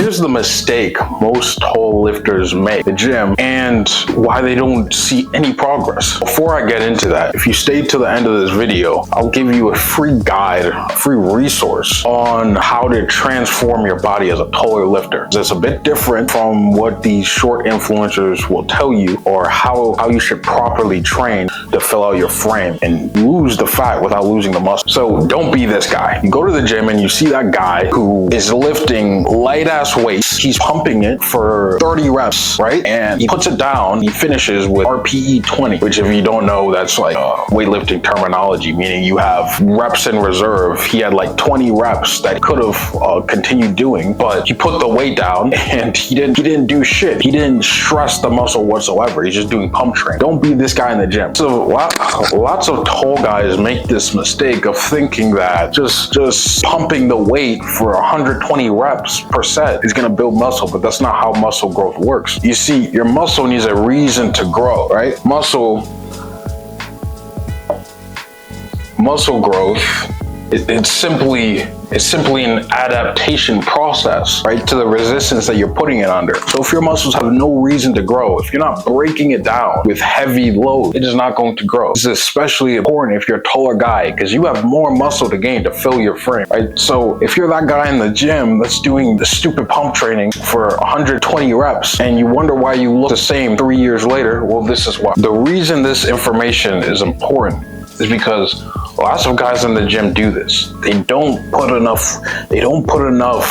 here's the mistake most tall lifters make at the gym and why they don't see any progress. Before I get into that, if you stay to the end of this video, I'll give you a free guide, a free resource on how to transform your body as a taller lifter. It's a bit different from what these short influencers will tell you, or how you should properly train to fill out your frame and lose the fat without losing the muscle. So don't be this guy. You go to the gym and you see that guy who is lifting light ass weights. He's pumping it for 30 reps, right? And he puts it down. He finishes with RPE 20, which if you don't know, that's like weightlifting terminology, meaning you have reps in reserve. He had like 20 reps that could have continued doing, but he put the weight down and he didn't do shit. He didn't stress the muscle whatsoever. He's just doing pump training. Don't be this guy in the gym. So lots of tall guys make this mistake of thinking that just pumping the weight for 120 reps per set is going to build muscle, but that's not how muscle growth works. You see, your muscle needs a reason to grow, right? Muscle growth, it's simply an adaptation process, right, to the resistance that you're putting it under. So if your muscles have no reason to grow, if you're not breaking it down with heavy load, it is not going to grow. This is especially important if you're a taller guy, because you have more muscle to gain to fill your frame, right? So if you're that guy in the gym that's doing the stupid pump training for 120 reps and you wonder why you look the same 3 years later, well, this is why. The reason this information is important is because lots of guys in the gym do this. They don't put enough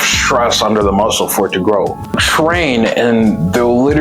stress under the muscle for it to grow. Train and they'll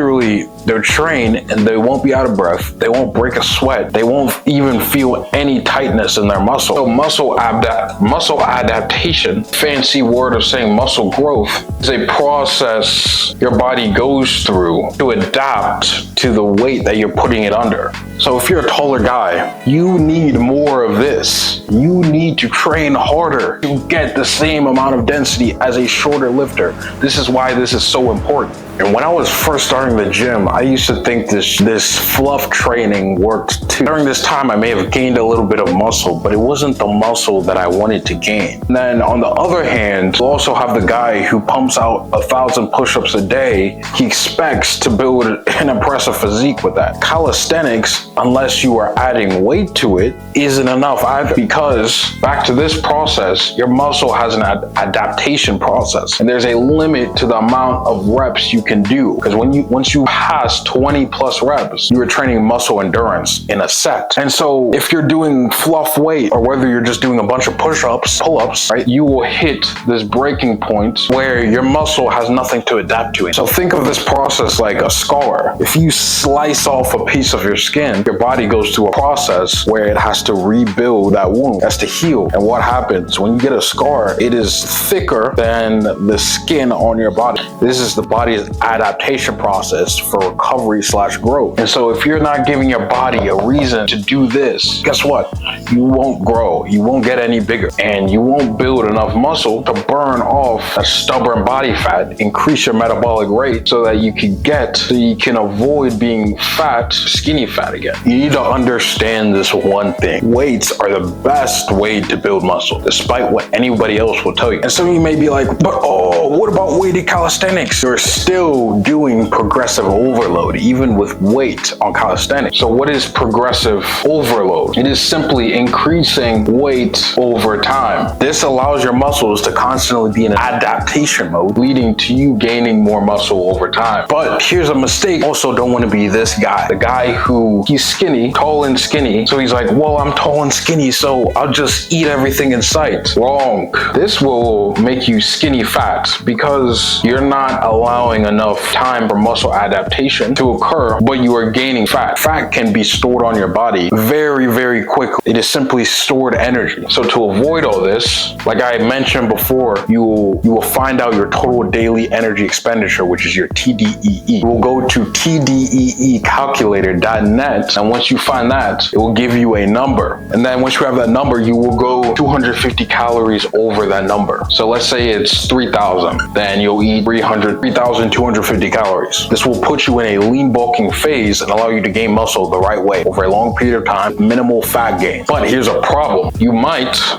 train and they won't be out of breath. They won't break a sweat. They won't even feel any tightness in their muscle. So muscle adaptation, fancy word of saying muscle growth, is a process your body goes through to adapt to the weight that you're putting it under. So if you're a taller guy, you need more of this. You need to train harder to get the same amount of density as a shorter lifter. This is why this is so important. And when I was first starting the gym, I used to think this fluff training worked too. During this time, I may have gained a little bit of muscle, but it wasn't the muscle that I wanted to gain. And then on the other hand, you also have the guy who pumps out 1,000 push-ups a day. He expects to build an impressive physique with that. Calisthenics, unless you are adding weight to it, isn't enough either, because back to this process, your muscle has an adaptation process, and there's a limit to the amount of reps you can do, because once you pass 20 plus reps, you are training muscle endurance in a set. And so if you're doing fluff weight, or whether you're just doing a bunch of push-ups, pull-ups, right, you will hit this breaking point where your muscle has nothing to adapt to it. So think of this process like a scar. If you slice off a piece of your skin, your body goes through a process where it has to rebuild that wound, it has to heal. And what happens when you get a scar? It is thicker than the skin on your body. This is the body's adaptation process for recovery / growth. And so if you're not giving your body a reason to do this, guess what? You won't grow, you won't get any bigger, and you won't build enough muscle to burn off a stubborn body fat, increase your metabolic rate so that you can avoid being fat, skinny fat again. You need to understand this one thing. Weights are the best way to build muscle, despite what anybody else will tell you. And some of you may be like, but what about weighted calisthenics? You're still doing progressive overload, even with weight on calisthenics. So what is progressive overload? It is simply increasing weight over time. This allows your muscles to constantly be in adaptation mode, leading to you gaining more muscle over time. But here's a mistake. Also, don't want to be this guy, the guy who he's skinny, tall and skinny. So he's like, well, I'm tall and skinny, so I'll just eat everything in sight. Wrong. This will make you skinny fat because you're not allowing enough time for muscle adaptation to occur, but you are gaining fat. Fat can be stored on your body very, very quickly. It is simply stored energy. So to avoid all this, like I mentioned before, you will find out your total daily energy expenditure, which is your TDEE. You will go to tdeecalculator.net, and once you find that, it will give you a number. And then once you have that number, you will go 250 calories over that number. So let's say it's 3,000, then you'll eat 3,250 250 calories. This will put you in a lean bulking phase and allow you to gain muscle the right way over a long period of time, minimal fat gain. But here's a problem.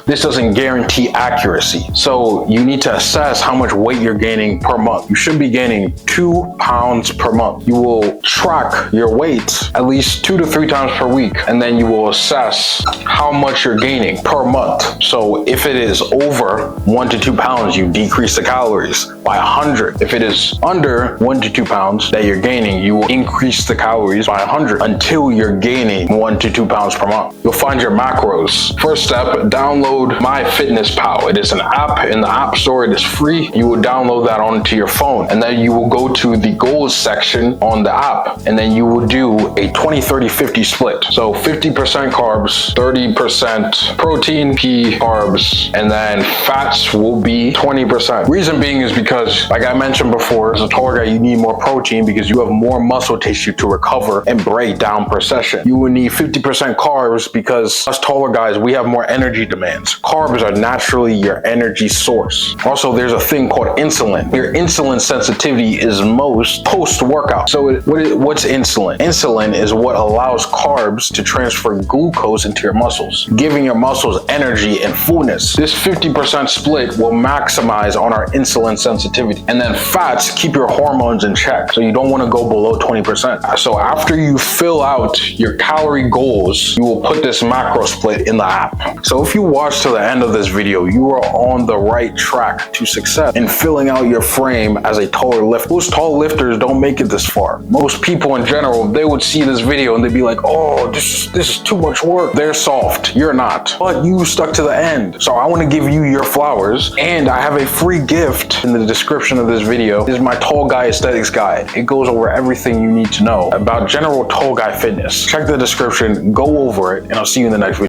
This doesn't guarantee accuracy. So you need to assess how much weight you're gaining per month. You should be gaining 2 pounds per month. You will track your weight at least 2 to 3 times per week, and then you will assess how much you're gaining per month. So if it is over 1 to 2 pounds, you decrease the calories by 100. If it is under 1 to 2 pounds that you're gaining, you will increase the calories by 100 until you're gaining 1 to 2 pounds per month. You'll find your macros. First step, download MyFitnessPal. It is an app in the App Store. It is free. You will download that onto your phone, and then you will go to the goals section on the app, and then you will do a 20-30-50 split. So 50% carbs, 30% protein, carbs, and then fats will be 20%. Reason being is because, like I mentioned before, as a taller guy, you need more protein because you have more muscle tissue to recover and break down per session. You will need 50% carbs because us taller guys, we have more energy demands. Carbs are naturally your energy source. Also, there's a thing called insulin. Your insulin sensitivity is most post-workout. So what's insulin? Insulin is what allows carbs to transfer glucose into your muscles, giving your muscles energy and fullness. This 50% split will maximize on our insulin sensitivity. And then fats keep your hormones in check, so you don't want to go below 20%. So after you fill out your calorie goals, you will put this macro split in the app. So if you watch to the end of this video, you are on the right track to success in filling out your frame as a taller lifter. Most tall lifters don't make it this far. Most people in general, they would see this video and they'd be like, oh, this is too much work. They're soft. You're not. But you stuck to the end. So I want to give you your flowers, and I have a free gift in the description of this video. This is my Tall Guy Aesthetics Guide. It goes over everything you need to know about general tall guy fitness. Check the description, go over it, and I'll see you in the next video.